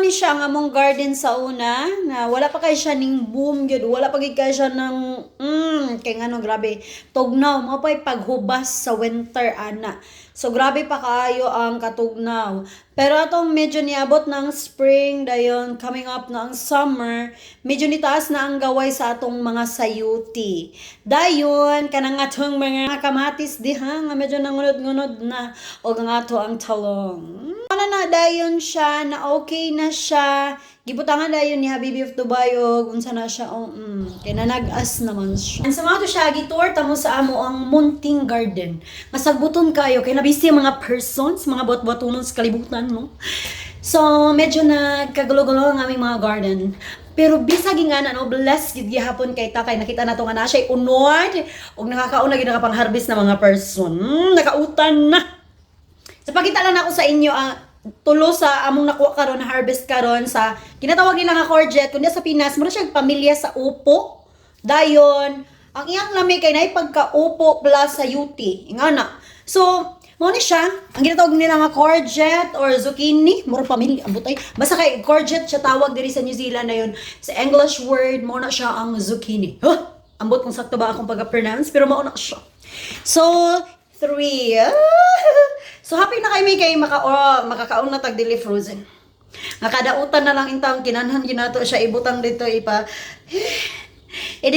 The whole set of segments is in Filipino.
ni siya ang among garden sa una na wala pa kay siya ning boom gyud, wala pa gid kay siya ng kay ngano grabe tugnaw mo pa'y paghubas sa winter ana. So grabe pa kaayo ang katugnaw. Pero atong medyo niabot ng spring dayon coming up na ang summer, medyo nitaas na ang gaway sa atong mga sayuti. Dayon kanang atong mga kamatis diha nga medyo nangunod-ngunod na og ang ato ang talong. Ano na dayon siya na okay na siya. Gibutangan dayon ni Habibi of Dubai og unsa na siya kay nanag-as naman siya. Sa mga to siya gitour ta mo sa amo ang munting garden. Masagbuton kayo kay nabisi ang mga persons, mga bot-botunon sa kalibutan mo. So medyo nagkagulo-gulo ang aming mga garden. Pero bisag nga na no, blessed gid gihapon kay ta kay nakita nato nga na siya unod og nakakauna gid nakapang-harvest na mga person. Nakautan na. So pakita lang ako sa inyo tulo sa among nakuha karon na harvest karon sa kinatawag nila nga courgette kundi sa Pinas mo siyang pamilya sa upo. Dayon ang iyang lami kay nay pagka-upo plus sayuti ingana. So mo ni siya ang ginatawag nila nga courgette or zucchini mura pamilya ambot ay basta kay courgette siya tawag diri sa New Zealand na yun. Sa English word mo na siya ang zucchini. Ambot kung sakto ba akong pag-pronounce pero mao na siya. So 3. So happy na kay makakaon na tag dili frozen. Nakadautan na lang intang kinanhan ginato siya ibutang dito ipa.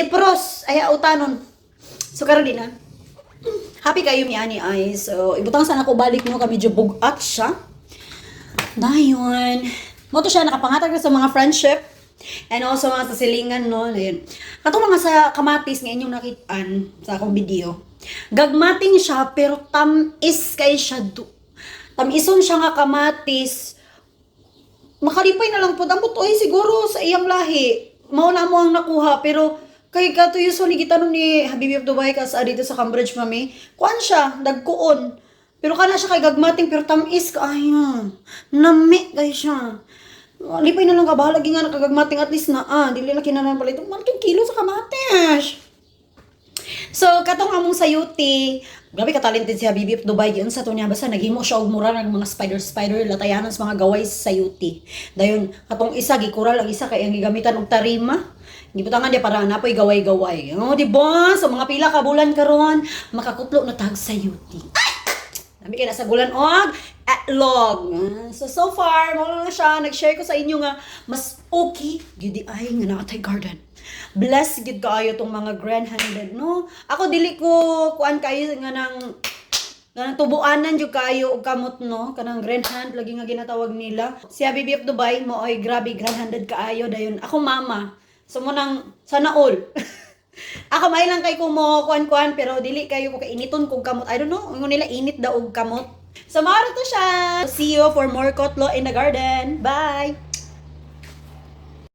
Pros ay utanon. So karon din na. Happy kayo mi ani ay. So ibutang sana ko balik no kami medyo bugat siya. Dayon. Mo to siya nakapangatag sa mga friendship. And also mga sasilingan no. Ayun. Katong mga sa kamatis nga inyong nakitaan sa akong video. Gagmating siya pero tamis kay siya tamison siya nga kamatis. Makalipay na lang po ang butoy siguro sa iyang lahi. Mao na mo ang nakuha pero kay kato usually gitanong ni Habibi of Dubai kas dito sa Cambridge mami. Kuan siya dagkuon. Pero kana siya kay gagmating pero tamis kaayo. Nami kay siya. Lipay na lang ka bahala nga nakagagmating at least na dili na kinahanglan pala itong 1 kilo sa kamatis. So, katong among sayuti, grabe ka-talented si Habibi of Dubai yun sa to niya. Basta naghimo siya og mura ng mga spider, latayanan sa mga gaway sa sayuti. Dayon, katong isa, gikural ang isa kaya ang gigamitan og tarima. Gibutangan dia para napoy gaway-gaway. Di ba? So, mga pila ka bulan karon makakutlo na tag sayuti. Dami kay nasa gulan og log. So far, mo na siya. Nag-share ko sa inyo nga, mas okay, gidi ay nga naatay garden. Bless gid kaayo tong mga grand-handed no. Ako dili ko kuan kayo nga nang tubuanan jud kayo og kamot no, kanang grand hand lagi nga ginatawag nila. Si Habibi of Dubai mo ay grabe grand-handed kaayo dayon. Ako mama. So mo nang sana all. Ako may lang kay ko mo kuan pero dili kayo ko kainiton kog kamot. I don't know, ingon nila init daw og kamot. So maro to siya. See you for more Kotlo in the garden. Bye.